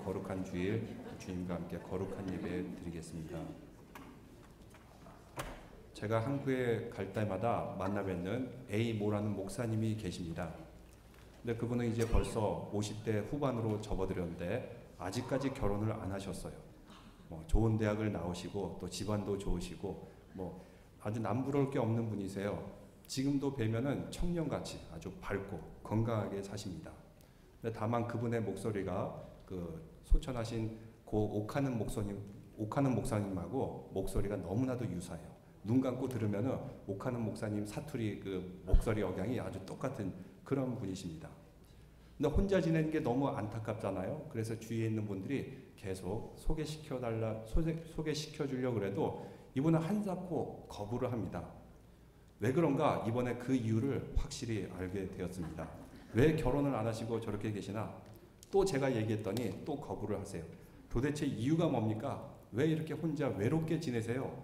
거룩한 주일 주님과 함께 거룩한 예배 드리겠습니다. 제가 한국에 갈 때마다 만나 뵙는 A 모라는 목사님이 계십니다. 근데 그분은 이제 벌써 50대 후반으로 접어들었는데 아직까지 결혼을 안 하셨어요. 좋은 대학을 나오시고 또 집안도 좋으시고 아주 남부러울 게 없는 분이세요. 지금도 뵈면은 청년같이 아주 밝고 건강하게 사십니다. 근데 다만 그분의 목소리가 그 소천하신 고 옥하는 목사님하고 목소리가 너무나도 유사해요. 눈 감고 들으면은 옥하는 목사님 사투리 그 목소리 억양이 아주 똑같은 그런 분이십니다. 근데 혼자 지내는 게 너무 안타깝잖아요. 그래서 주위에 있는 분들이 계속 소개시켜 주려고 그래도 이분은 한사코 거부를 합니다. 왜 그런가? 이번에 그 이유를 확실히 알게 되었습니다. 왜 결혼을 안 하시고 저렇게 계시나? 또 제가 얘기했더니 또 거부를 하세요. 도대체 이유가 뭡니까? 왜 이렇게 혼자 외롭게 지내세요?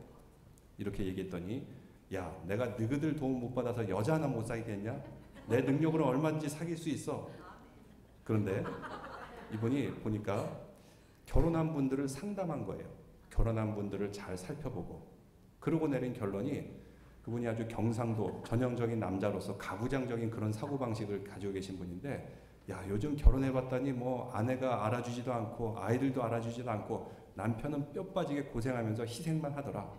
이렇게 얘기했더니 야, 내가 너희들 도움 못 받아서 여자 하나 못 사귀겠냐? 내 능력으로 얼마든지 사귈 수 있어. 그런데 이분이 보니까 결혼한 분들을 상담한 거예요. 결혼한 분들을 잘 살펴보고 그러고 내린 결론이 그분이 아주 경상도 전형적인 남자로서 가부장적인 그런 사고방식을 가지고 계신 분인데 야, 요즘 결혼해봤더니 아내가 알아주지도 않고 아이들도 알아주지도 않고 남편은 뼈 빠지게 고생하면서 희생만 하더라.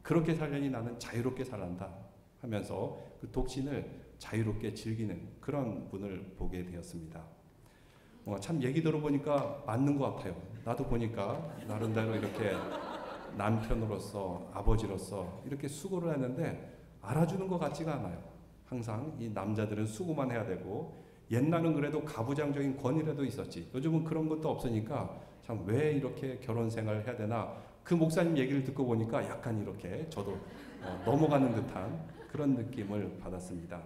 그렇게 살려니 나는 자유롭게 살란다 하면서 그 독신을 자유롭게 즐기는 그런 분을 보게 되었습니다. 참 얘기 들어보니까 맞는 것 같아요. 나도 보니까 나름대로 이렇게 남편으로서 아버지로서 이렇게 수고를 했는데 알아주는 것 같지가 않아요. 항상 이 남자들은 수고만 해야 되고 옛날은 그래도 가부장적인 권위라도 있었지. 요즘은 그런 것도 없으니까 참 왜 이렇게 결혼 생활을 해야 되나. 그 목사님 얘기를 듣고 보니까 약간 이렇게 저도 넘어가는 듯한 그런 느낌을 받았습니다.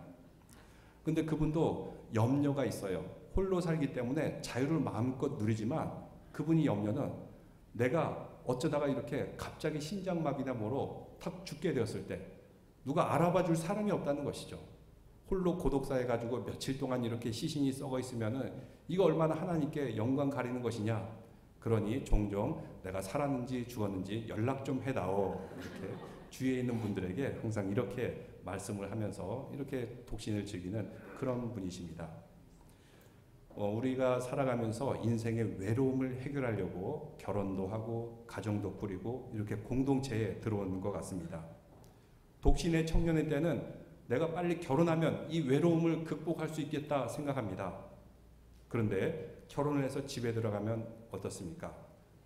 근데 그분도 염려가 있어요. 홀로 살기 때문에 자유를 마음껏 누리지만 그분이 염려는 내가 어쩌다가 이렇게 갑자기 심장마비나 뭐로 탁 죽게 되었을 때 누가 알아봐 줄 사람이 없다는 것이죠. 홀로 고독사해 가지고 며칠 동안 이렇게 시신이 썩어 있으면은 이거 얼마나 하나님께 영광 가리는 것이냐. 그러니 종종 내가 살았는지 죽었는지 연락 좀 해다오. 이렇게 주위에 있는 분들에게 항상 이렇게 말씀을 하면서 이렇게 독신을 즐기는 그런 분이십니다. 우리가 살아가면서 인생의 외로움을 해결하려고 결혼도 하고 가정도 꾸리고 이렇게 공동체에 들어오는 것 같습니다. 독신의 청년의 때는 내가 빨리 결혼하면 이 외로움을 극복할 수 있겠다 생각합니다. 그런데 결혼을 해서 집에 들어가면 어떻습니까?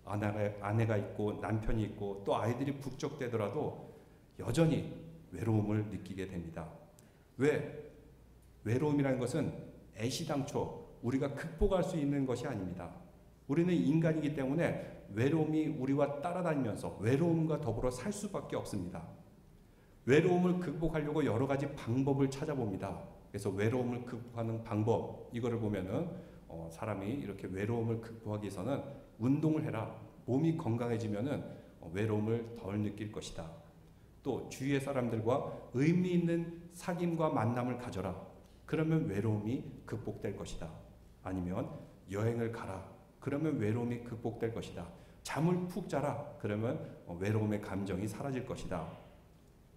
아내가 있고 남편이 있고 또 아이들이 북적대더라도 여전히 외로움을 느끼게 됩니다. 왜? 외로움이라는 것은 애시당초 우리가 극복할 수 있는 것이 아닙니다. 우리는 인간이기 때문에 외로움이 우리와 따라다니면서 외로움과 더불어 살 수밖에 없습니다. 외로움을 극복하려고 여러 가지 방법을 찾아봅니다. 그래서 외로움을 극복하는 방법, 이거를 보면은 사람이 이렇게 외로움을 극복하기 위해서는 운동을 해라. 몸이 건강해지면은 외로움을 덜 느낄 것이다. 또 주위의 사람들과 의미 있는 사귐과 만남을 가져라. 그러면 외로움이 극복될 것이다. 아니면 여행을 가라. 그러면 외로움이 극복될 것이다. 잠을 푹 자라. 그러면 외로움의 감정이 사라질 것이다.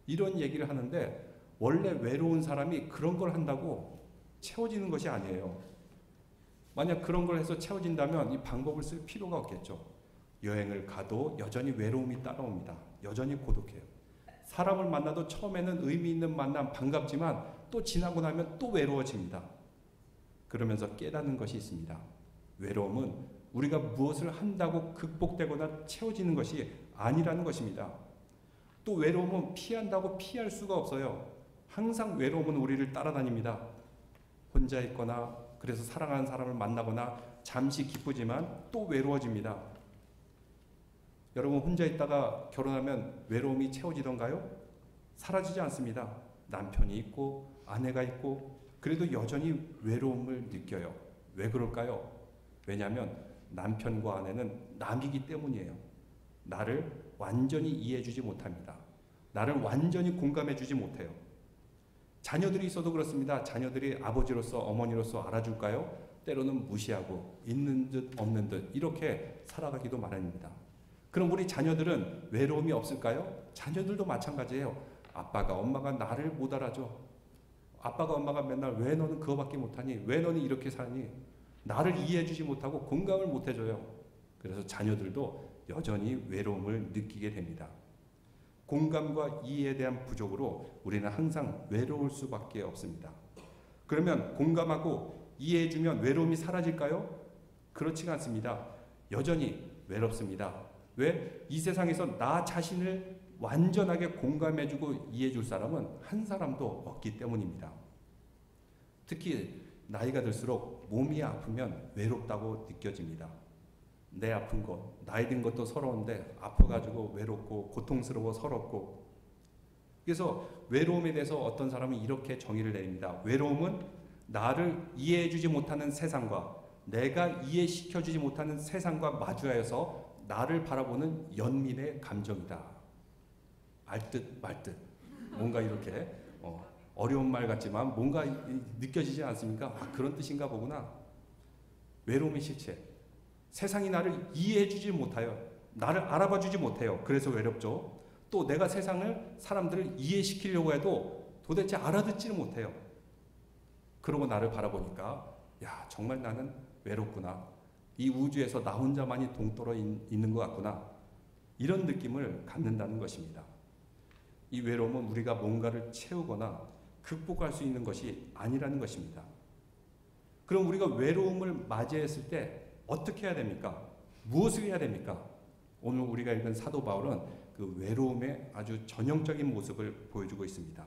이런 얘기를 하는데 원래 외로운 사람이 그런 걸 한다고 채워지는 것이 아니에요. 만약 그런 걸 해서 채워진다면 이 방법을 쓸 필요가 없겠죠. 여행을 가도 여전히 외로움이 따라옵니다. 여전히 고독해요. 사람을 만나도 처음에는 의미 있는 만남 반갑지만 또 지나고 나면 또 외로워집니다. 그러면서 깨닫는 것이 있습니다. 외로움은 우리가 무엇을 한다고 극복되거나 채워지는 것이 아니라는 것입니다. 또 외로움은 피한다고 피할 수가 없어요. 항상 외로움은 우리를 따라다닙니다. 혼자 있거나 그래서 사랑하는 사람을 만나거나 잠시 기쁘지만 또 외로워집니다. 여러분 혼자 있다가 결혼하면 외로움이 채워지던가요? 사라지지 않습니다. 남편이 있고 아내가 있고 그래도 여전히 외로움을 느껴요. 왜 그럴까요? 왜냐하면 남편과 아내는 남이기 때문이에요. 나를 완전히 이해해주지 못합니다. 나를 완전히 공감해주지 못해요. 자녀들이 있어도 그렇습니다. 자녀들이 아버지로서 어머니로서 알아줄까요? 때로는 무시하고 있는 듯 없는 듯 이렇게 살아가기도 마련입니다. 그럼 우리 자녀들은 외로움이 없을까요? 자녀들도 마찬가지예요. 아빠가 엄마가 나를 못 알아줘. 아빠가 엄마가 맨날 왜 너는 그거밖에 못하니? 왜 너는 이렇게 사니? 나를 이해해주지 못하고 공감을 못해줘요. 그래서 자녀들도 여전히 외로움을 느끼게 됩니다. 공감과 이해에 대한 부족으로 우리는 항상 외로울 수밖에 없습니다. 그러면 공감하고 이해해주면 외로움이 사라질까요? 그렇지가 않습니다. 여전히 외롭습니다. 왜? 이 세상에서 나 자신을 완전하게 공감해주고 이해해줄 사람은 한 사람도 없기 때문입니다. 특히 나이가 들수록 몸이 아프면 외롭다고 느껴집니다. 내 아픈 것, 나이 든 것도 서러운데 아파가지고 외롭고 고통스러워 서럽고. 그래서 외로움에 대해서 어떤 사람은 이렇게 정의를 내립니다. 외로움은 나를 이해해주지 못하는 세상과 내가 이해시켜주지 못하는 세상과 마주하여서 나를 바라보는 연민의 감정이다. 알듯 말듯 뭔가 이렇게 어려운 말 같지만 뭔가 느껴지지 않습니까? 아, 그런 뜻인가 보구나. 외로움의 실체. 세상이 나를 이해해주지 못해요. 나를 알아봐주지 못해요. 그래서 외롭죠. 또 내가 세상을 사람들을 이해시키려고 해도 도대체 알아듣지를 못해요. 그러고 나를 바라보니까 야, 정말 나는 외롭구나. 이 우주에서 나 혼자만이 동떨어 있는 것 같구나. 이런 느낌을 갖는다는 것입니다. 이 외로움은 우리가 뭔가를 채우거나 극복할 수 있는 것이 아니라는 것입니다. 그럼 우리가 외로움을 맞이했을 때 어떻게 해야 됩니까? 무엇을 해야 됩니까? 오늘 우리가 읽은 사도 바울은 그 외로움의 아주 전형적인 모습을 보여주고 있습니다.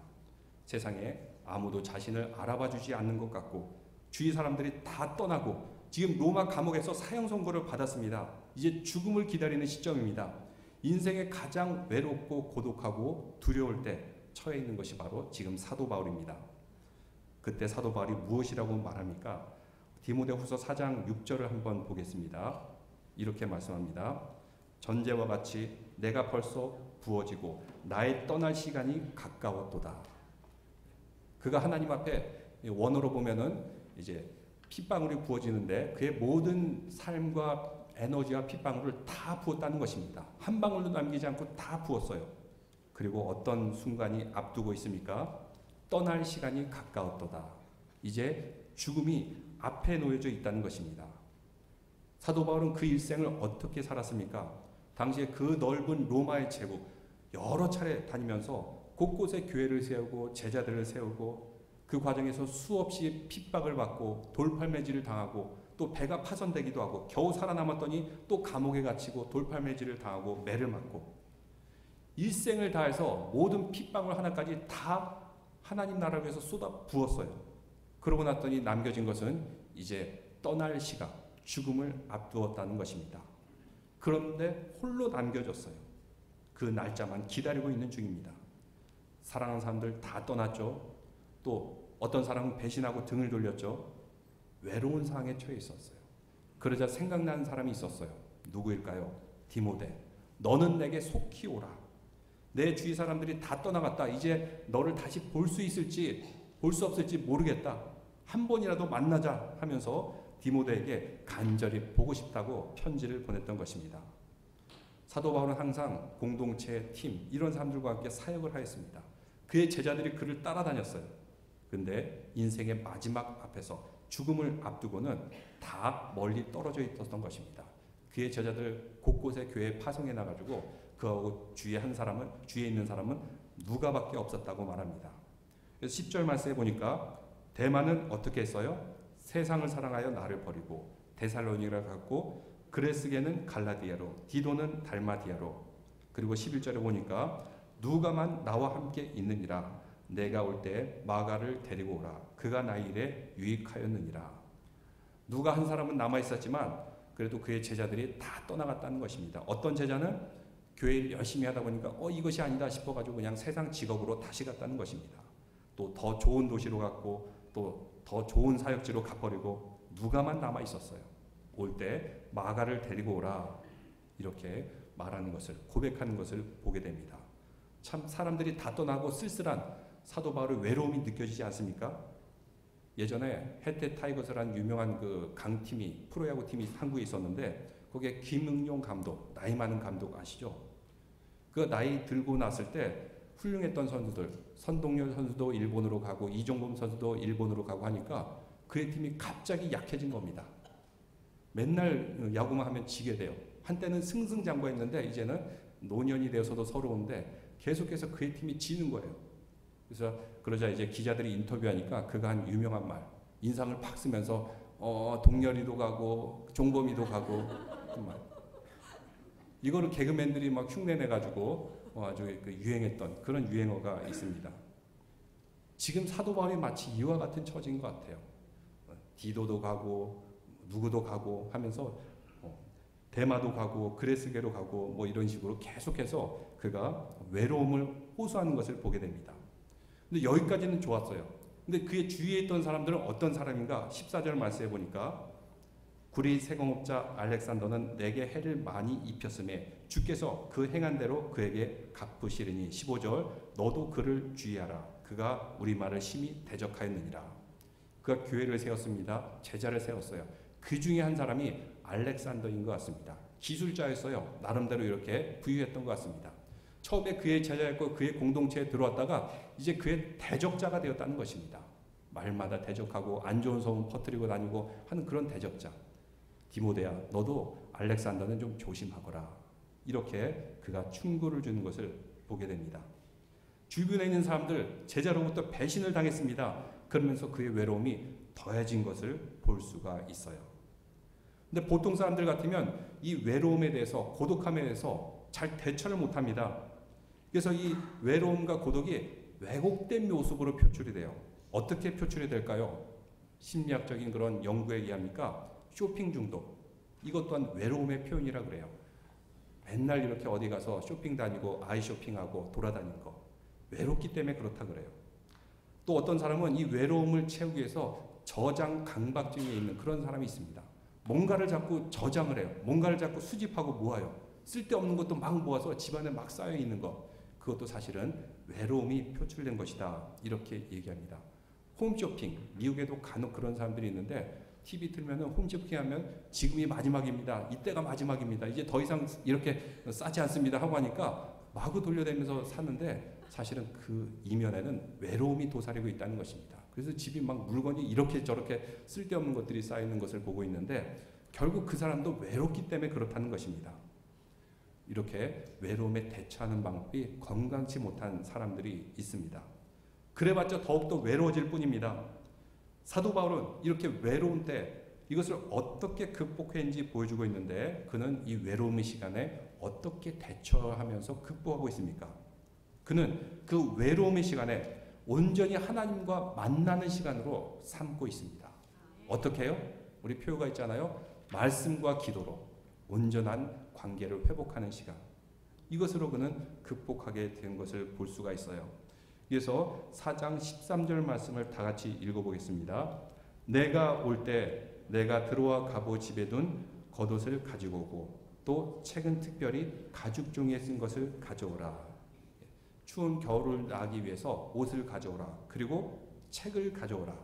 세상에 아무도 자신을 알아봐주지 않는 것 같고 주위 사람들이 다 떠나고 지금 로마 감옥에서 사형 선고를 받았습니다. 이제 죽음을 기다리는 시점입니다. 인생에 가장 외롭고 고독하고 두려울 때 처해 있는 것이 바로 지금 사도 바울입니다. 그때 사도 바울이 무엇이라고 말합니까? 디모데후서 4장 6절을 한번 보겠습니다. 이렇게 말씀합니다. 전제와 같이 내가 벌써 부어지고 나의 떠날 시간이 가까웠도다. 그가 하나님 앞에 원어로 보면은 이제 핏방울이 부어지는데 그의 모든 삶과 에너지와 핏방울을 다 부었다는 것입니다. 한 방울도 남기지 않고 다 부었어요. 그리고 어떤 순간이 앞두고 있습니까? 떠날 시간이 가까웠도다. 이제 죽음이 앞에 놓여져 있다는 것입니다. 사도 바울은 그 일생을 어떻게 살았습니까? 당시에 그 넓은 로마의 제국 여러 차례 다니면서 곳곳에 교회를 세우고 제자들을 세우고 그 과정에서 수없이 핍박을 받고 돌팔매질을 당하고 또 배가 파손되기도 하고 겨우 살아남았더니 또 감옥에 갇히고 돌팔매질을 당하고 매를 맞고 일생을 다해서 모든 핏방울 하나까지 다 하나님 나라를 위해서 쏟아 부었어요. 그러고 났더니 남겨진 것은 이제 떠날 시간, 죽음을 앞두었다는 것입니다. 그런데 홀로 남겨졌어요. 그 날짜만 기다리고 있는 중입니다. 사랑하는 사람들 다 떠났죠. 또 어떤 사람은 배신하고 등을 돌렸죠. 외로운 상황에 처해 있었어요. 그러자 생각나는 사람이 있었어요. 누구일까요? 디모데. 너는 내게 속히 오라. 내 주위 사람들이 다 떠나갔다. 이제 너를 다시 볼 수 있을지 볼 수 없을지 모르겠다. 한 번이라도 만나자 하면서 디모데에게 간절히 보고 싶다고 편지를 보냈던 것입니다. 사도 바울은 항상 공동체, 팀 이런 사람들과 함께 사역을 하였습니다. 그의 제자들이 그를 따라다녔어요. 근데 인생의 마지막 앞에서 죽음을 앞두고는 다 멀리 떨어져 있었던 것입니다. 그의 제자들 곳곳에 교회에 파송해 나가지고 그하고 주위에 있는 사람은 누가밖에 없었다고 말합니다. 그래서 10절 말씀에 보니까 대만은 어떻게 했어요? 세상을 사랑하여 나를 버리고 데살로니가를 갔고 그레스게는 갈라디아로 디도는 달마디아로 그리고 11절에 보니까 누가만 나와 함께 있느니라 내가 올 때 마가를 데리고 오라 그가 나의 일에 유익하였느니라. 누가 한 사람은 남아 있었지만 그래도 그의 제자들이 다 떠나갔다는 것입니다. 어떤 제자는 교회를 열심히 하다 보니까 이것이 아니다 싶어가지고 그냥 세상 직업으로 다시 갔다는 것입니다. 또 더 좋은 도시로 갔고 또 더 좋은 사역지로 가버리고 누가만 남아 있었어요. 올 때 마가를 데리고 오라 이렇게 말하는 것을 고백하는 것을 보게 됩니다. 참 사람들이 다 떠나고 쓸쓸한 사도 바울의 외로움이 느껴지지 않습니까? 예전에 해태 타이거스라는 유명한 그 강팀이 프로야구 팀이 한국에 있었는데 거기에 김응용 감독, 나이 많은 감독 아시죠? 그 나이 들고 났을 때 훌륭했던 선수들, 선동열 선수도 일본으로 가고 이종범 선수도 일본으로 가고 하니까 그의 팀이 갑자기 약해진 겁니다. 맨날 야구만 하면 지게 돼요. 한때는 승승장구했는데 이제는 노년이 되어서도 서러운데 계속해서 그의 팀이 지는 거예요. 그래서 그러자 이제 기자들이 인터뷰하니까 그가 한 유명한 말, 인상을 팍 쓰면서 동열이도 가고 종범이도 가고 그 말. 이거를 개그맨들이 막 흉내내가지고 아주 그 유행했던 그런 유행어가 있습니다. 지금 사도 바울이 마치 이와 같은 처지인 것 같아요. 디도도 가고 누구도 가고 하면서 대마도 가고 그레스게로 가고 뭐 이런 식으로 계속해서 그가 외로움을 호소하는 것을 보게 됩니다. 근데 여기까지는 좋았어요. 근데 그의 주위에 있던 사람들은 어떤 사람인가? 14절 말씀해 보니까 구리 세공업자 알렉산더는 내게 해를 많이 입혔음에 주께서 그 행한 대로 그에게 갚으시리니 15절 너도 그를 주의하라. 그가 우리 말을 심히 대적하였느니라. 그가 교회를 세웠습니다. 제자를 세웠어요. 그 중에 한 사람이 알렉산더인 것 같습니다. 기술자였어요. 나름대로 이렇게 부유했던 것 같습니다. 처음에 그의 제자였고 그의 공동체에 들어왔다가 이제 그의 대적자가 되었다는 것입니다. 말마다 대적하고 안 좋은 소문 퍼뜨리고 다니고 하는 그런 대적자. 디모데야, 너도 알렉산더는 좀 조심하거라. 이렇게 그가 충고를 주는 것을 보게 됩니다. 주변에 있는 사람들 제자로부터 배신을 당했습니다. 그러면서 그의 외로움이 더해진 것을 볼 수가 있어요. 근데 보통 사람들 같으면 이 외로움에 대해서 고독함에 대해서 잘 대처를 못합니다. 그래서 이 외로움과 고독이 왜곡된 모습으로 표출이 돼요. 어떻게 표출이 될까요? 심리학적인 그런 연구에 의하니까 쇼핑 중독, 이것 또한 외로움의 표현이라 그래요. 맨날 이렇게 어디 가서 쇼핑 다니고 아이 쇼핑하고 돌아다니는 거 외롭기 때문에 그렇다 그래요. 또 어떤 사람은 이 외로움을 채우기 위해서 저장 강박증에 있는 그런 사람이 있습니다. 뭔가를 자꾸 저장을 해요. 뭔가를 자꾸 수집하고 모아요. 쓸데없는 것도 막 모아서 집안에 막 쌓여 있는 것, 그것도 사실은 외로움이 표출된 것이다. 이렇게 얘기합니다. 홈쇼핑, 미국에도 간혹 그런 사람들이 있는데 TV 틀면은 홈쇼핑 하면 지금이 마지막입니다. 이때가 마지막입니다. 이제 더 이상 이렇게 싸지 않습니다. 하고 하니까 마구 돌려대면서 사는데 사실은 그 이면에는 외로움이 도사리고 있다는 것입니다. 그래서 집이 막 물건이 이렇게 저렇게 쓸데없는 것들이 쌓이는 것을 보고 있는데 결국 그 사람도 외롭기 때문에 그렇다는 것입니다. 이렇게 외로움에 대처하는 방법이 건강치 못한 사람들이 있습니다. 그래봤자 더욱더 외로워질 뿐입니다. 사도 바울은 이렇게 외로운 때 이것을 어떻게 극복했는지 보여주고 있는데 그는 이 외로움의 시간에 어떻게 대처하면서 극복하고 있습니까? 그는 그 외로움의 시간에 온전히 하나님과 만나는 시간으로 삼고 있습니다. 어떻게 해요? 우리 표가 있잖아요. 말씀과 기도로 온전한 관계를 회복하는 시간. 이것으로 그는 극복하게 된 것을 볼 수가 있어요. 그래서 4장 13절 말씀을 다 같이 읽어보겠습니다. 내가 올 때 내가 들어와 갑옷 집에 둔 겉옷을 가지고 오고 또 책은 특별히 가죽 종이에 쓴 것을 가져오라. 추운 겨울을 나기 위해서 옷을 가져오라. 그리고 책을 가져오라.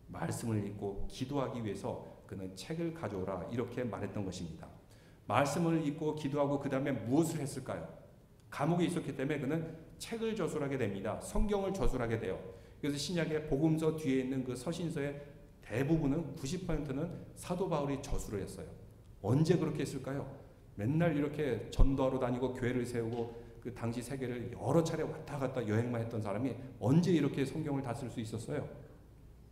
말씀을 읽고 기도하기 위해서 그는 책을 가져오라. 이렇게 말했던 것입니다. 말씀을 읽고 기도하고 그 다음에 무엇을 했을까요? 감옥에 있었기 때문에 그는 책을 저술하게 됩니다. 성경을 저술하게 돼요. 그래서 신약의 복음서 뒤에 있는 그 서신서의 대부분은 90%는 사도 바울이 저술을 했어요. 언제 그렇게 했을까요? 맨날 이렇게 전도하러 다니고 교회를 세우고 그 당시 세계를 여러 차례 왔다 갔다 여행만 했던 사람이 언제 이렇게 성경을 다 쓸 수 있었어요?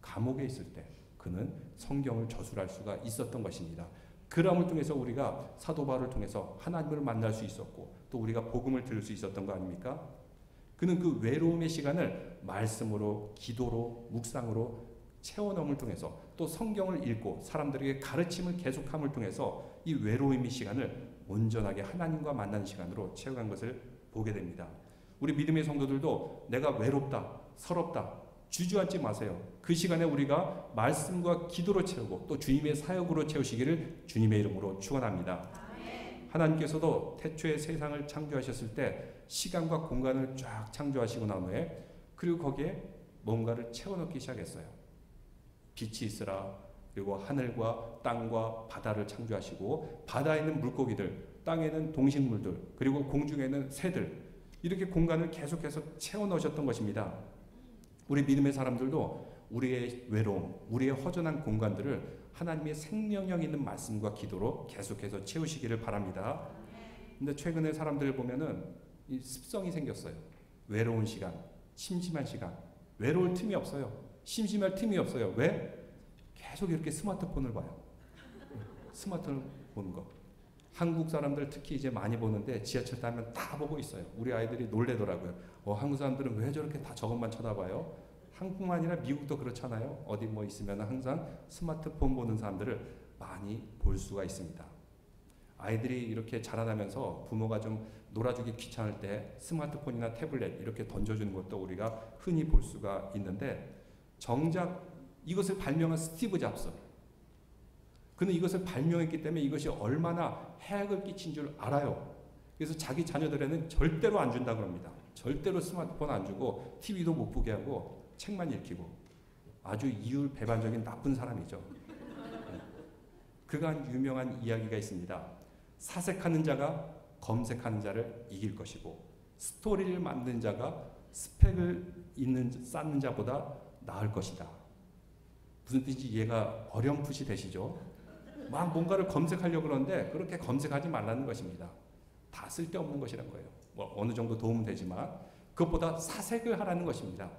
감옥에 있을 때 그는 성경을 저술할 수가 있었던 것입니다. 그람을 통해서 우리가 사도 바울을 통해서 하나님을 만날 수 있었고 또 우리가 복음을 들을 수 있었던 거 아닙니까? 그는 그 외로움의 시간을 말씀으로 기도로 묵상으로 채워넣음을 통해서 또 성경을 읽고 사람들에게 가르침을 계속함을 통해서 이 외로움의 시간을 온전하게 하나님과 만나는 시간으로 채워간 것을 보게 됩니다. 우리 믿음의 성도들도 내가 외롭다, 서럽다 주저앉지 마세요. 그 시간에 우리가 말씀과 기도로 채우고 또 주님의 사역으로 채우시기를 주님의 이름으로 축원합니다. 하나님께서도 태초에 세상을 창조하셨을 때 시간과 공간을 쫙 창조하시고 난 후에 그리고 거기에 뭔가를 채워넣기 시작했어요. 빛이 있으라. 그리고 하늘과 땅과 바다를 창조하시고 바다에 있는 물고기들, 땅에 있는 동식물들, 그리고 공중에 있는 새들, 이렇게 공간을 계속해서 채워 넣으셨던 것입니다. 우리 믿음의 사람들도 우리의 외로움, 우리의 허전한 공간들을 하나님의 생명력 있는 말씀과 기도로 계속해서 채우시기를 바랍니다. 근데 최근에 사람들을 보면은 이 습성이 생겼어요. 외로운 시간, 심심한 시간, 외로울 틈이 없어요. 심심할 틈이 없어요. 왜? 계속 이렇게 스마트폰을 봐요. 스마트폰 보는 거. 한국 사람들 특히 이제 많이 보는데 지하철 타면 다 보고 있어요. 우리 아이들이 놀래더라고요. 한국 사람들은 왜 저렇게 다 저것만 쳐다봐요? 한국만 아니라 미국도 그렇잖아요. 어디 뭐 있으면 항상 스마트폰 보는 사람들을 많이 볼 수가 있습니다. 아이들이 이렇게 자라나면서 부모가 좀 놀아주기 귀찮을 때 스마트폰이나 태블릿 이렇게 던져주는 것도 우리가 흔히 볼 수가 있는데, 정작 이것을 발명한 스티브 잡스, 그는 이것을 발명했기 때문에 이것이 얼마나 해악을 끼친 줄 알아요. 그래서 자기 자녀들에는 절대로 안 준다고 합니다. 절대로 스마트폰 안 주고 TV도 못 보게 하고 책만 읽히고, 아주 이율배반적인 나쁜 사람이죠. 그가 한 유명한 이야기가 있습니다. 사색하는 자가 검색하는 자를 이길 것이고, 스토리를 만드는 자가 스펙을 쌓는 자보다 나을 것이다. 무슨 뜻인지 이해가 어렴풋이 되시죠? 막 뭔가를 검색하려고 그러는데 그렇게 검색하지 말라는 것입니다. 다 쓸데없는 것이란 거예요. 뭐 어느 정도 도움은 되지만 그것보다 사색을 하라는 것입니다.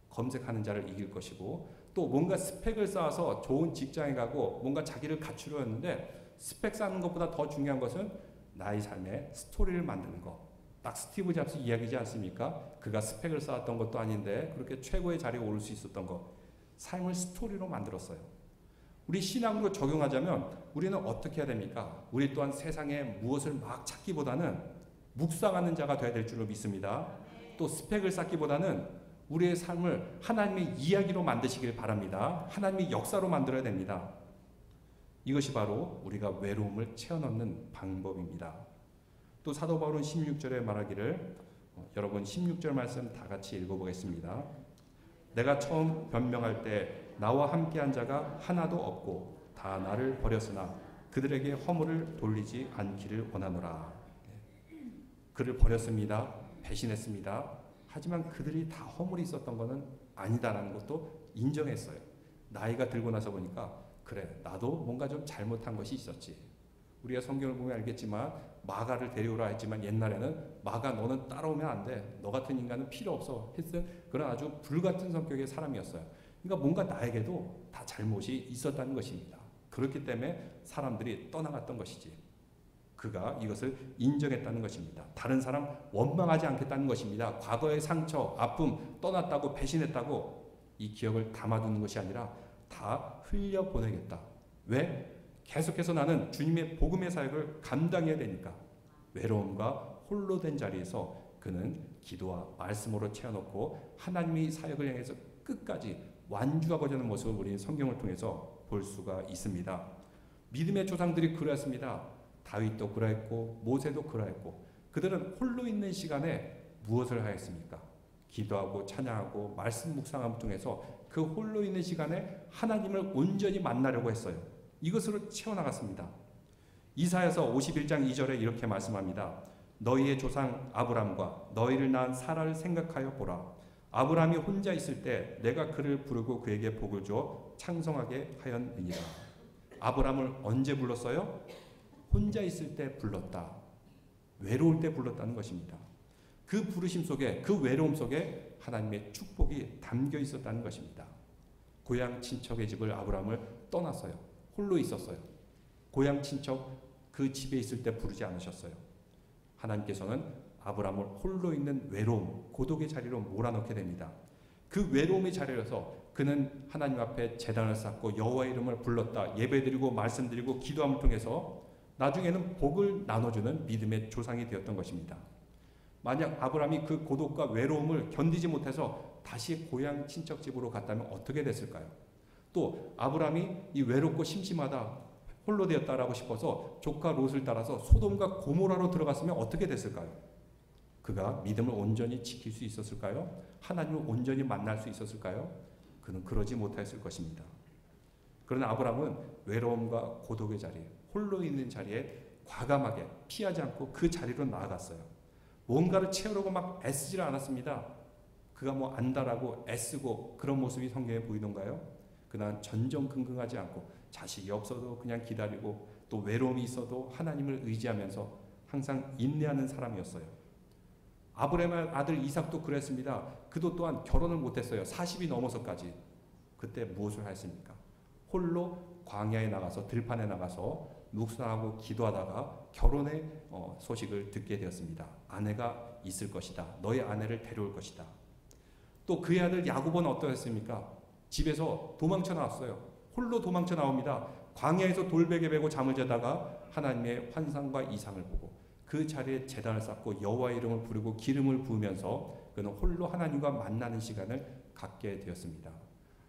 검색하는 자를 이길 것이고, 또 뭔가 스펙을 쌓아서 좋은 직장에 가고 뭔가 자기를 갖추려 했는데 스펙 쌓는 것보다 더 중요한 것은 나의 삶에 스토리를 만드는 것. 딱 스티브 잡스 이야기지 않습니까? 그가 스펙을 쌓았던 것도 아닌데 그렇게 최고의 자리에 오를 수 있었던 것. 삶을 스토리로 만들었어요. 우리 신앙으로 적용하자면 우리는 어떻게 해야 됩니까? 우리 또한 세상에 무엇을 막 찾기보다는 묵상하는 자가 되어야 될 줄로 믿습니다. 또 스펙을 쌓기보다는 우리의 삶을 하나님의 이야기로 만드시길 바랍니다. 하나님의 역사로 만들어야 됩니다. 이것이 바로 우리가 외로움을 채워넣는 방법입니다. 또 사도 바울은 16절에 말하기를, 여러분 16절 말씀 다 같이 읽어보겠습니다. 내가 처음 변명할 때 나와 함께한 자가 하나도 없고 다 나를 버렸으나 그들에게 허물을 돌리지 않기를 원하노라. 그를 버렸습니다. 배신했습니다. 하지만 그들이 다 허물이 있었던 것은 아니다라는 것도 인정했어요. 나이가 들고 나서 보니까 그래, 나도 뭔가 좀 잘못한 것이 있었지. 우리가 성경을 보면 알겠지만 마가를 데려오라 했지만 옛날에는 마가 너는 따라오면 안 돼. 너 같은 인간은 필요 없어 했던 그런 아주 불같은 성격의 사람이었어요. 그러니까 뭔가 나에게도 다 잘못이 있었다는 것입니다. 그렇기 때문에 사람들이 떠나갔던 것이지. 그가 이것을 인정했다는 것입니다. 다른 사람 원망하지 않겠다는 것입니다. 과거의 상처, 아픔, 떠났다고 배신했다고 이 기억을 담아두는 것이 아니라 다 흘려보내겠다. 왜? 계속해서 나는 주님의 복음의 사역을 감당해야 되니까. 외로움과 홀로 된 자리에서 그는 기도와 말씀으로 채워놓고 하나님의 사역을 향해서 끝까지 완주하고자 하는 모습을 우리 성경을 통해서 볼 수가 있습니다. 믿음의 조상들이 그러했습니다. 다윗도 그러했고 모세도 그러했고, 그들은 홀로 있는 시간에 무엇을 하였습니까? 기도하고 찬양하고 말씀 묵상함 통해서 그 홀로 있는 시간에 하나님을 온전히 만나려고 했어요. 이것으로 채워나갔습니다. 이사야서 51장 2절에 이렇게 말씀합니다. 너희의 조상 아브람과 너희를 낳은 사라를 생각하여 보라. 아브람이 혼자 있을 때 내가 그를 부르고 그에게 복을 줘 창성하게 하였느니라. 아브람을 언제 불렀어요? 혼자 있을 때 불렀다. 외로울 때 불렀다는 것입니다. 그 부르심 속에, 그 외로움 속에 하나님의 축복이 담겨 있었다는 것입니다. 고향 친척의 집을 아브람을 떠났어요. 홀로 있었어요. 고향 친척 그 집에 있을 때 부르지 않으셨어요. 하나님께서는 아브람을 홀로 있는 외로움, 고독의 자리로 몰아넣게 됩니다. 그 외로움의 자리에서 그는 하나님 앞에 제단을 쌓고 여호와의 이름을 불렀다. 예배드리고 말씀드리고 기도함을 통해서 나중에는 복을 나눠주는 믿음의 조상이 되었던 것입니다. 만약 아브람이 그 고독과 외로움을 견디지 못해서 다시 고향 친척집으로 갔다면 어떻게 됐을까요? 또 아브람이 이 외롭고 심심하다, 홀로 되었다라고 싶어서 조카 롯을 따라서 소돔과 고모라로 들어갔으면 어떻게 됐을까요? 그가 믿음을 온전히 지킬 수 있었을까요? 하나님을 온전히 만날 수 있었을까요? 그는 그러지 못했을 것입니다. 그러나 아브라함은 외로움과 고독의 자리, 홀로 있는 자리에 과감하게 피하지 않고 그 자리로 나아갔어요. 뭔가를 채우려고 막 애쓰질 않았습니다. 그가 뭐 안다라고 애쓰고 그런 모습이 성경에 보이던가요? 그는 전전긍긍하지 않고 자식이 없어도 그냥 기다리고 또 외로움이 있어도 하나님을 의지하면서 항상 인내하는 사람이었어요. 아브라함의 아들 이삭도 그랬습니다. 그도 또한 결혼을 못했어요. 40이 넘어서까지. 그때 무엇을 하였습니까? 홀로 광야에 나가서 들판에 나가서 묵상하고 기도하다가 결혼의 소식을 듣게 되었습니다. 아내가 있을 것이다. 너의 아내를 데려올 것이다. 또 그의 아들 야곱은 어떠했습니까? 집에서 도망쳐 나왔어요. 홀로 도망쳐 나옵니다. 광야에서 돌베개 베고 잠을 자다가 하나님의 환상과 이상을 보고 그 자리에 제단을 쌓고 여호와의 이름을 부르고 기름을 부으면서 그는 홀로 하나님과 만나는 시간을 갖게 되었습니다.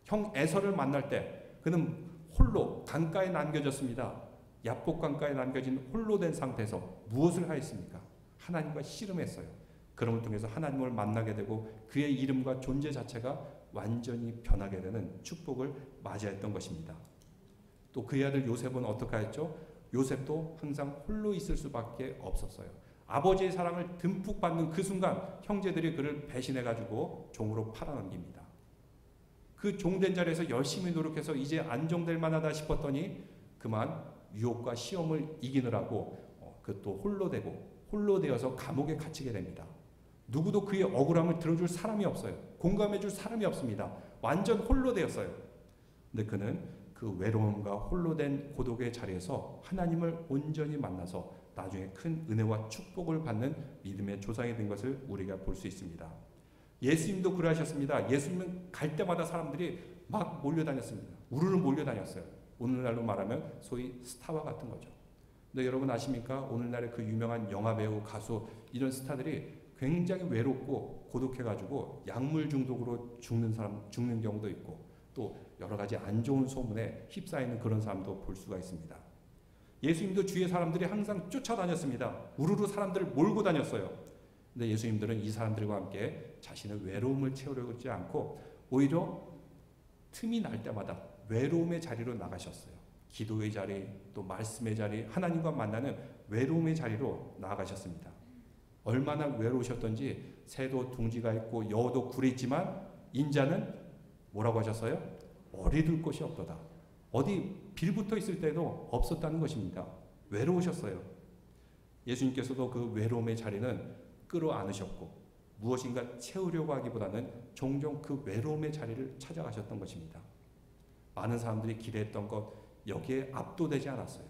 형 에서를 만날 때 그는 홀로 강가에 남겨졌습니다. 야복 강가에 남겨진 홀로 된 상태에서 무엇을 하였습니까? 하나님과 씨름했어요. 그럼을 통해서 하나님을 만나게 되고 그의 이름과 존재 자체가 완전히 변하게 되는 축복을 맞이했던 것입니다. 또 그의 아들 요셉은 어떻게 했죠? 요셉도 항상 홀로 있을 수밖에 없었어요. 아버지의 사랑을 듬뿍 받는 그 순간 형제들이 그를 배신해가지고 종으로 팔아넘깁니다. 그 종된 자리에서 열심히 노력해서 이제 안정될 만하다 싶었더니 그만 유혹과 시험을 이기느라고 그것도 홀로 되어서 감옥에 갇히게 됩니다. 누구도 그의 억울함을 들어줄 사람이 없어요. 공감해줄 사람이 없습니다. 완전 홀로 되었어요. 근데 그는 그 외로움과 홀로 된 고독의 자리에서 하나님을 온전히 만나서 나중에 큰 은혜와 축복을 받는 믿음의 조상이 된 것을 우리가 볼 수 있습니다. 예수님도 그러하셨습니다. 예수님은 갈 때마다 사람들이 막 몰려다녔습니다. 우르르 몰려다녔어요. 오늘날로 말하면 소위 스타와 같은 거죠. 근데 여러분 아십니까? 오늘날의 그 유명한 영화배우, 가수 이런 스타들이 굉장히 외롭고 고독해가지고 약물 중독으로 죽는 경우도 있고 또 여러 가지 안 좋은 소문에 휩싸이는 그런 사람도 볼 수가 있습니다. 예수님도 주위의 사람들이 항상 쫓아다녔습니다. 우르르 사람들을 몰고 다녔어요. 근데 예수님들은 이 사람들과 함께 자신의 외로움을 채우려고 하지 않고 오히려 틈이 날 때마다 외로움의 자리로 나가셨어요. 기도의 자리, 또 말씀의 자리, 하나님과 만나는 외로움의 자리로 나아가셨습니다. 얼마나 외로우셨던지 새도 둥지가 있고 여우도 굴에 있지만 인자는 뭐라고 하셨어요? 머리둘 곳이 없도다. 어디 빌붙어 있을 때도 없었다는 것입니다. 외로우셨어요. 예수님께서도 그 외로움의 자리는 끌어안으셨고 무엇인가 채우려고 하기보다는 종종 그 외로움의 자리를 찾아가셨던 것입니다. 많은 사람들이 기대했던 것 여기에 압도되지 않았어요.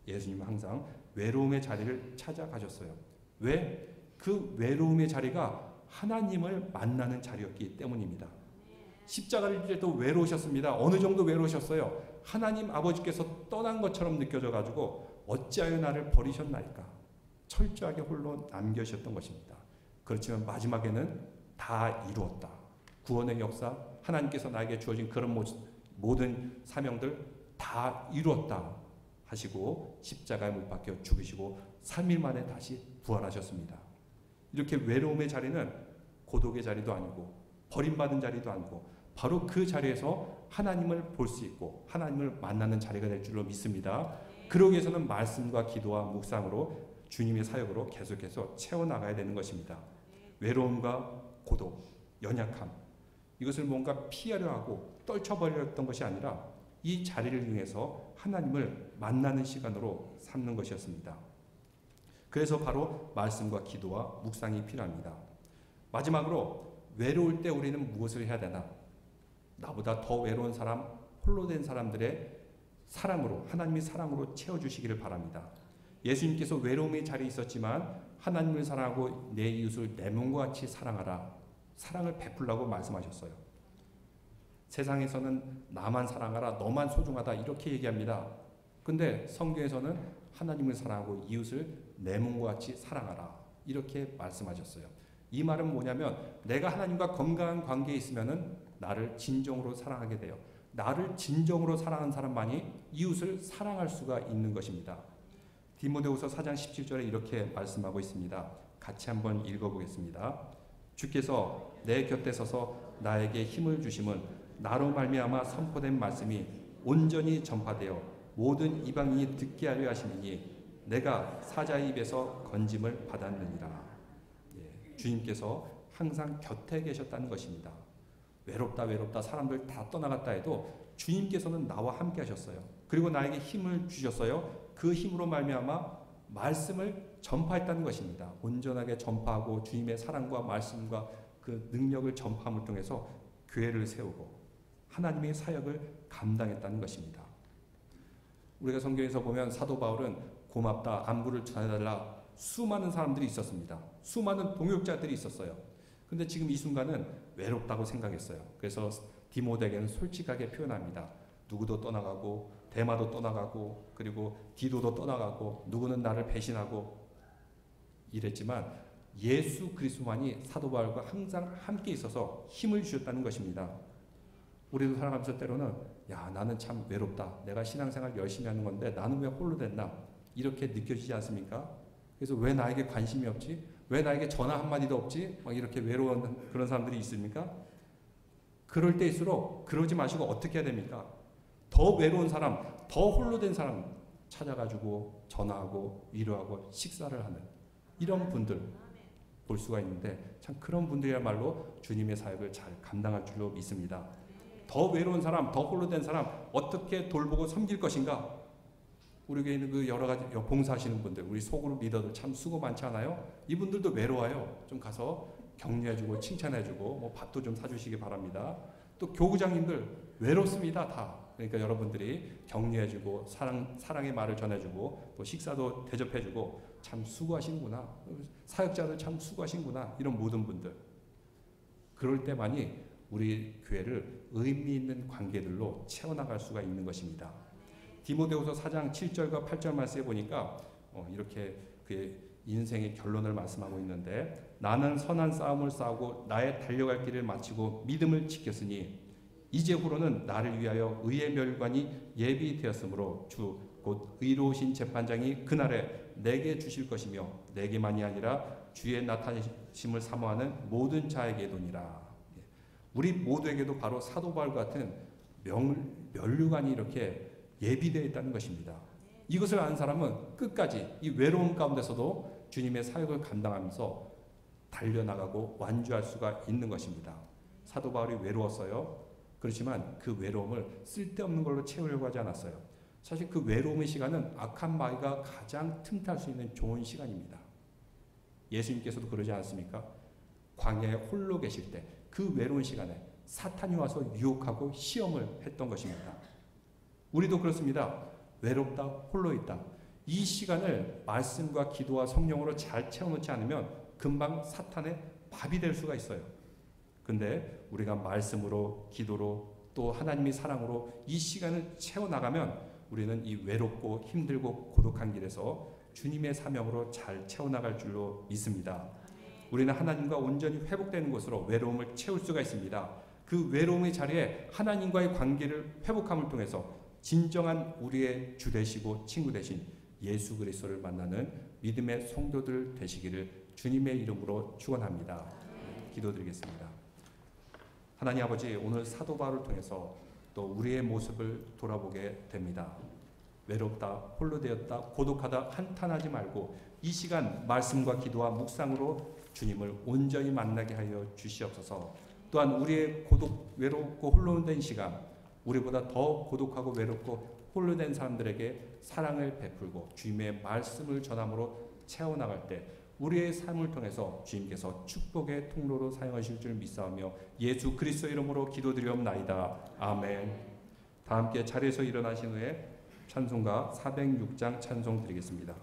예수님은 항상 외로움의 자리를 찾아가셨어요. 왜? 그 외로움의 자리가 하나님을 만나는 자리였기 때문입니다. 십자가를 질 때도 외로우셨습니다. 어느 정도 외로우셨어요? 하나님 아버지께서 떠난 것처럼 느껴져 가지고 어찌하여 나를 버리셨나이까? 철저하게 홀로 남겨주셨던 것입니다. 그렇지만 마지막에는 다 이루었다. 구원의 역사, 하나님께서 나에게 주어진 그런 모든 사명들 다 이루었다 하시고 십자가에 못 박혀 죽으시고 3일 만에 다시 부활하셨습니다. 이렇게 외로움의 자리는 고독의 자리도 아니고 버림받은 자리도 아니고 바로 그 자리에서 하나님을 볼 수 있고 하나님을 만나는 자리가 될 줄로 믿습니다. 그러기 위해서는 말씀과 기도와 묵상으로 주님의 사역으로 계속해서 채워나가야 되는 것입니다. 외로움과 고독, 연약함 이것을 뭔가 피하려 하고 떨쳐버렸던 것이 아니라 이 자리를 이용해서 하나님을 만나는 시간으로 삼는 것이었습니다. 그래서 바로 말씀과 기도와 묵상이 필요합니다. 마지막으로 외로울 때 우리는 무엇을 해야 되나? 나보다 더 외로운 사람, 홀로 된 사람들의 사랑으로 하나님의 사랑으로 채워주시기를 바랍니다. 예수님께서 외로움의 자리에 있었지만 하나님을 사랑하고 내 이웃을 내 몸과 같이 사랑하라. 사랑을 베풀라고 말씀하셨어요. 세상에서는 나만 사랑하라, 너만 소중하다 이렇게 얘기합니다. 근데 성경에서는 하나님을 사랑하고 이웃을 내 몸과 같이 사랑하라 이렇게 말씀하셨어요. 이 말은 뭐냐면 내가 하나님과 건강한 관계에 있으면은 나를 진정으로 사랑하게 돼요. 나를 진정으로 사랑하는 사람만이 이웃을 사랑할 수가 있는 것입니다. 디모데후서 4장 17절에 이렇게 말씀하고 있습니다. 같이 한번 읽어보겠습니다. 주께서 내 곁에 서서 나에게 힘을 주심은 나로 말미암아 선포된 말씀이 온전히 전파되어 모든 이방인이 듣게 하려 하시니 내가 사자의 입에서 건짐을 받았느니라. 예, 주님께서 항상 곁에 계셨다는 것입니다. 외롭다 외롭다 사람들 다 떠나갔다 해도 주님께서는 나와 함께 하셨어요. 그리고 나에게 힘을 주셨어요. 그 힘으로 말미암아 말씀을 전파했다는 것입니다. 온전하게 전파하고 주님의 사랑과 말씀과 그 능력을 전파함을 통해서 교회를 세우고 하나님의 사역을 감당했다는 것입니다. 우리가 성경에서 보면 사도 바울은 고맙다, 안부를 전해달라 수많은 사람들이 있었습니다. 수많은 동역자들이 있었어요. 근데 지금 이 순간은 외롭다고 생각했어요. 그래서 디모데에게는 솔직하게 표현합니다. 누구도 떠나가고 데마도 떠나가고 그리고 디도도 떠나가고 누구는 나를 배신하고 이랬지만 예수 그리스도만이 사도 바울과 항상 함께 있어서 힘을 주셨다는 것입니다. 우리도 살아가면서 때로는 야 나는 참 외롭다. 내가 신앙생활 열심히 하는 건데 나는 왜 홀로 됐나? 이렇게 느껴지지 않습니까? 그래서 왜 나에게 관심이 없지? 왜 나에게 전화 한마디도 없지? 막 이렇게 외로운 그런 사람들이 있습니까? 그럴 때일수록 그러지 마시고 어떻게 해야 됩니까? 더 외로운 사람, 더 홀로 된 사람 찾아가지고 전화하고 위로하고 식사를 하는 이런 분들 볼 수가 있는데 참 그런 분들이야말로 주님의 사역을 잘 감당할 줄로 믿습니다. 더 외로운 사람, 더 홀로 된 사람 어떻게 돌보고 섬길 것인가? 우리 교회 있는 그 여러 가지 봉사하시는 분들, 우리 소그룹 리더들 참 수고 많지 않아요? 이분들도 외로워요. 좀 가서 격려해주고 칭찬해주고 뭐 밥도 좀 사주시기 바랍니다. 또 교구장님들 외롭습니다. 다. 그러니까 여러분들이 격려해주고 사랑의 말을 전해주고 또 식사도 대접해주고 참 수고하시는구나. 사역자들 참 수고하시는구나. 이런 모든 분들. 그럴 때만이 우리 교회를 의미 있는 관계들로 채워나갈 수가 있는 것입니다. 디모데후서 4장 7절과 8절 말씀에 보니까 이렇게 그의 인생의 결론을 말씀하고 있는데 나는 선한 싸움을 싸우고 나의 달려갈 길을 마치고 믿음을 지켰으니 이제후로는 나를 위하여 의의 멸관이 예비되었으므로 주 곧 의로우신 재판장이 그날에 내게 주실 것이며 내게만이 아니라 주의 나타내심을 사모하는 모든 자에게도니라. 우리 모두에게도 바로 사도 바울 같은 면류관이 이렇게 예비되어 있다는 것입니다. 이것을 아는 사람은 끝까지 이 외로움 가운데서도 주님의 사역을 감당하면서 달려나가고 완주할 수가 있는 것입니다. 사도 바울이 외로웠어요. 그렇지만 그 외로움을 쓸데없는 걸로 채우려고 하지 않았어요. 사실 그 외로움의 시간은 악한 마귀가 가장 틈탈 수 있는 좋은 시간입니다. 예수님께서도 그러지 않았습니까? 광야에 홀로 계실 때 그 외로운 시간에 사탄이 와서 유혹하고 시험을 했던 것입니다. 우리도 그렇습니다. 외롭다, 홀로 있다. 이 시간을 말씀과 기도와 성령으로 잘 채워놓지 않으면 금방 사탄의 밥이 될 수가 있어요. 근데 우리가 말씀으로, 기도로, 또 하나님의 사랑으로 이 시간을 채워나가면 우리는 이 외롭고 힘들고 고독한 길에서 주님의 사명으로 잘 채워나갈 줄로 믿습니다. 우리는 하나님과 온전히 회복되는 것으로 외로움을 채울 수가 있습니다. 그 외로움의 자리에 하나님과의 관계를 회복함을 통해서 진정한 우리의 주 되시고 친구 되신 예수 그리스도를 만나는 믿음의 성도들 되시기를 주님의 이름으로 축원합니다. 기도드리겠습니다. 하나님 아버지, 오늘 사도 바울을 통해서 또 우리의 모습을 돌아보게 됩니다. 외롭다, 홀로 되었다, 고독하다 한탄하지 말고 이 시간 말씀과 기도와 묵상으로 주님을 온전히 만나게 하여 주시옵소서. 또한 우리의 외롭고 홀로 된 시간, 우리보다 더 고독하고 외롭고 홀로 된 사람들에게 사랑을 베풀고 주님의 말씀을 전함으로 채워나갈 때 우리의 삶을 통해서 주님께서 축복의 통로로 사용하실 줄 믿사오며 예수 그리스도 이름으로 기도드리옵나이다. 아멘. 다 함께 자리에서 일어나신 후에 찬송가 406장 찬송 드리겠습니다.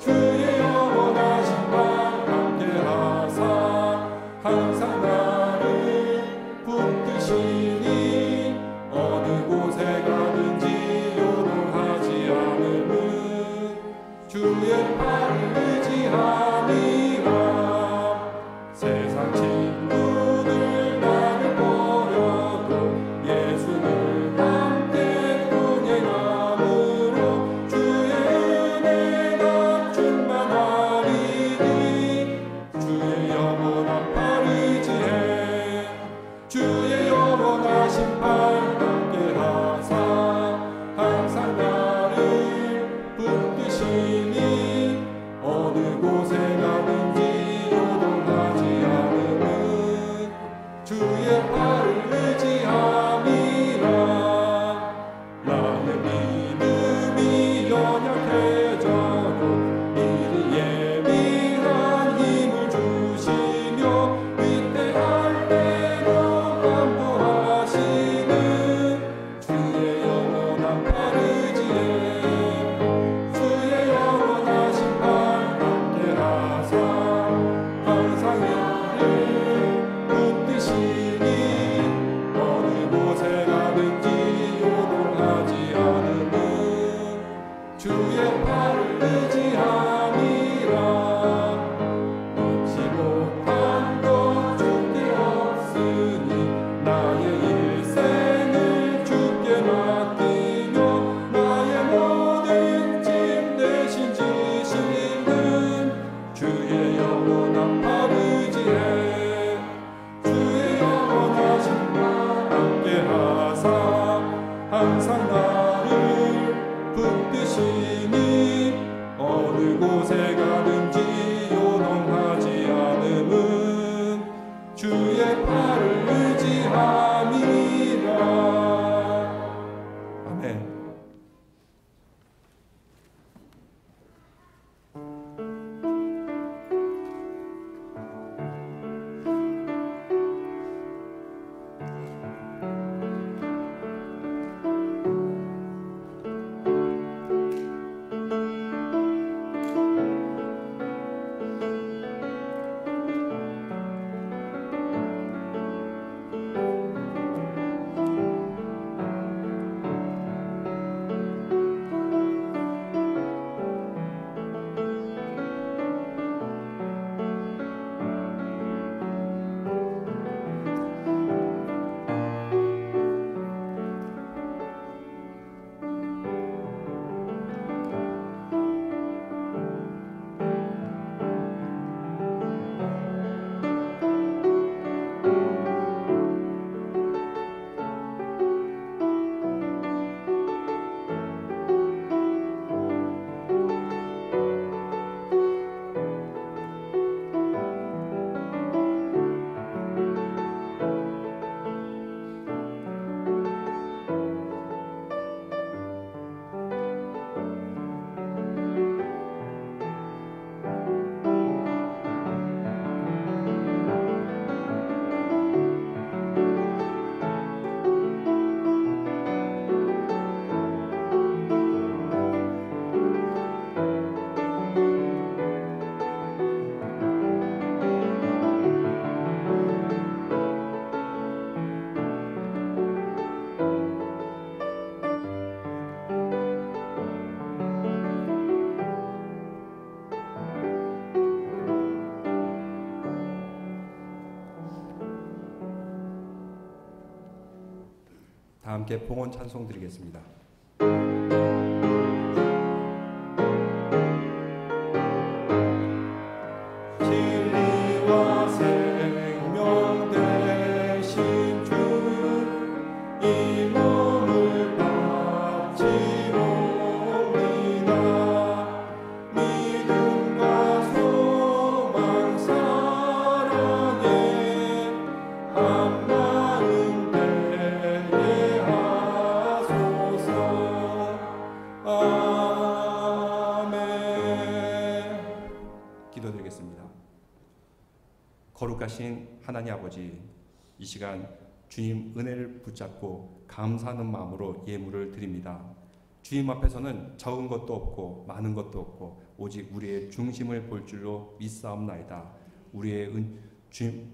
주의 영원하신 발 함께하리. 함께 봉헌 찬송 드리겠습니다. 거룩하신 하나님 아버지, 이 시간 주님 은혜를 붙잡고 감사하는 마음으로 예물을 드립니다. 주님 앞에서는 적은 것도 없고 많은 것도 없고 오직 우리의 중심을 볼 줄로 믿사옵나이다. 우리의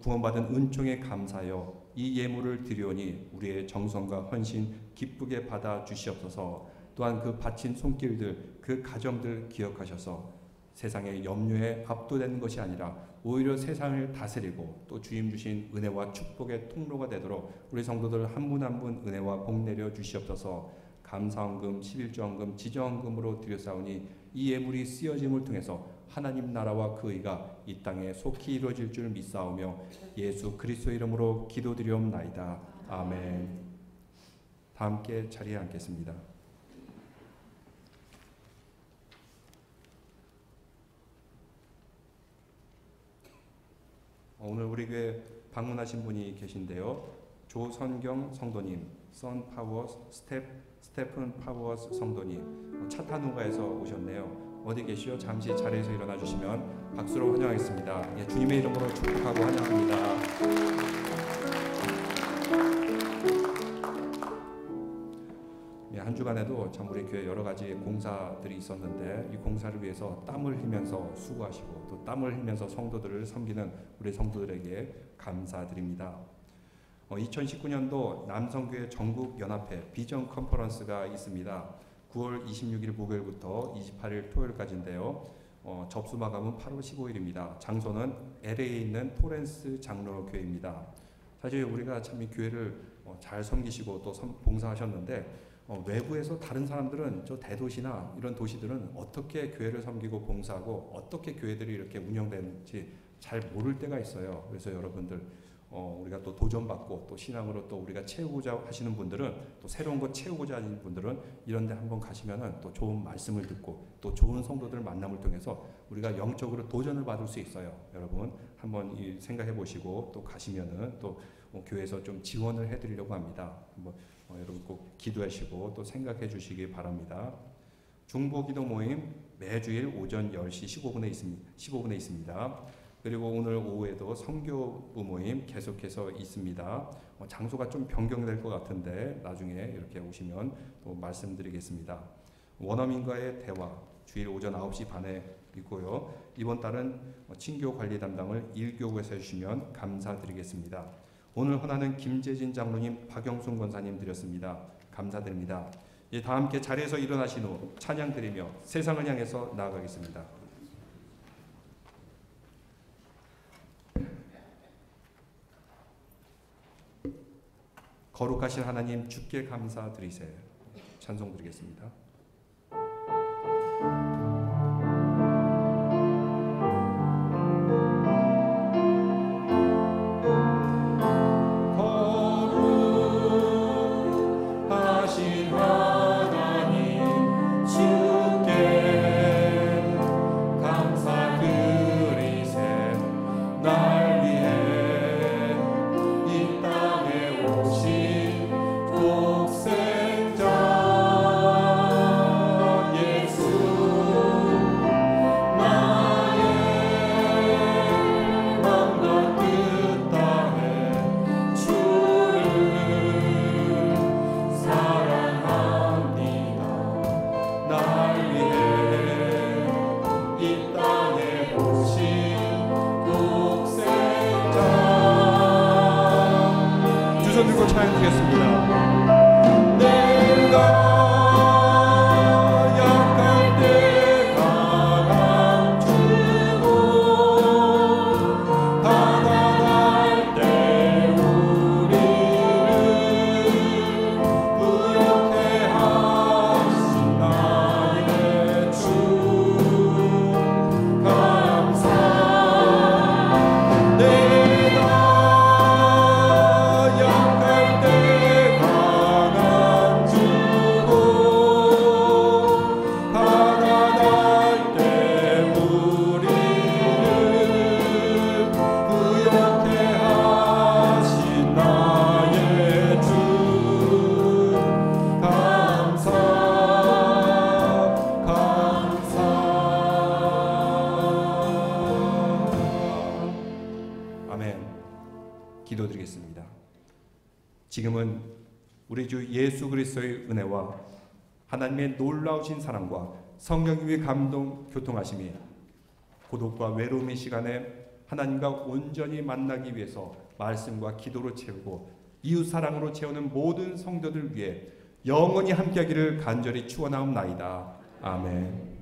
구원받은 은총에 감사하여 이 예물을 드리오니 우리의 정성과 헌신 기쁘게 받아 주시옵소서. 또한 그 바친 손길들, 그 가정들 기억하셔서 세상의 염려에 압도되는 것이 아니라 오히려 세상을 다스리고 또 주님 주신 은혜와 축복의 통로가 되도록 우리 성도들 한 분 한 분 은혜와 복 내려 주시옵소서. 감사헌금, 11조헌금, 지정헌금으로 드렸사오니 이 예물이 쓰여짐을 통해서 하나님 나라와 그 의가 이 땅에 속히 이루어질 줄 믿사오며 예수 그리스도 이름으로 기도드리옵나이다. 아멘. 다 함께 자리에 앉겠습니다. 오늘 우리 교회 방문하신 분이 계신데요. 조선경 성도님, 선 파워스, 스테픈 파워스 성도님, 차타누가에서 오셨네요. 어디 계시오? 잠시 자리에서 일어나 주시면 박수로 환영하겠습니다. 예, 주님의 이름으로 축복하고 환영합니다. 예, 한 주간에도 참 우리 교회 여러 가지 공사들이 있었는데 이 공사를 위해서 땀을 흘리면서 수고하시고 또 땀을 흘리면서 성도들을 섬기는 우리 성도들에게 감사드립니다. 2019년도 남성교회 전국연합회 비전 컨퍼런스가 있습니다. 9월 26일 목요일부터 28일 토요일까지인데요. 접수 마감은 8월 15일입니다. 장소는 LA에 있는 토렌스 장로 교회입니다. 사실 우리가 참 이 교회를 잘 섬기시고 또 봉사하셨는데 외부에서 다른 사람들은 저 대도시나 이런 도시들은 어떻게 교회를 섬기고 봉사하고 어떻게 교회들이 이렇게 운영되는지 잘 모를 때가 있어요. 그래서 여러분들 우리가 또 도전받고 또 신앙으로 또 우리가 채우고자 하시는 분들은 또 새로운 것 채우고자 하는 분들은 이런 데 한번 가시면은 또 좋은 말씀을 듣고 또 좋은 성도들 만남을 통해서 우리가 영적으로 도전을 받을 수 있어요. 여러분 한번 생각해 보시고 또 가시면은 또 교회에서 좀 지원을 해 드리려고 합니다. 여러분 꼭 기도하시고 또 생각해 주시기 바랍니다. 중보기도 모임 매주일 오전 10시 15분에 있습니다. 그리고 오늘 오후에도 선교부 모임 계속해서 있습니다. 장소가 좀 변경될 것 같은데 나중에 이렇게 오시면 또 말씀드리겠습니다. 원어민과의 대화 주일 오전 9시 반에 있고요. 이번 달은 친교 관리 담당을 1교구에서 해주시면 감사드리겠습니다. 오늘 헌화는 김재진 장로님, 박영순 권사님 드렸습니다. 감사드립니다. 다 함께 자리에서 일어나신 후 찬양 드리며 세상을 향해서 나아가겠습니다. 거룩하신 하나님 주께 감사드리세. 찬송 드리겠습니다. 들고 찬양 드리겠습니다. 내가 바다 날 때 우리를 아멘. 기도드리겠습니다. 지금은 우리 주 예수 그리스도의 은혜와 하나님의 놀라우신 사랑과 성령님의 감동 교통하심이 고독과 외로움의 시간에 하나님과 온전히 만나기 위해서 말씀과 기도로 채우고 이웃 사랑으로 채우는 모든 성도들 위해 영원히 함께하기를 간절히 축원하옵나이다. 아멘.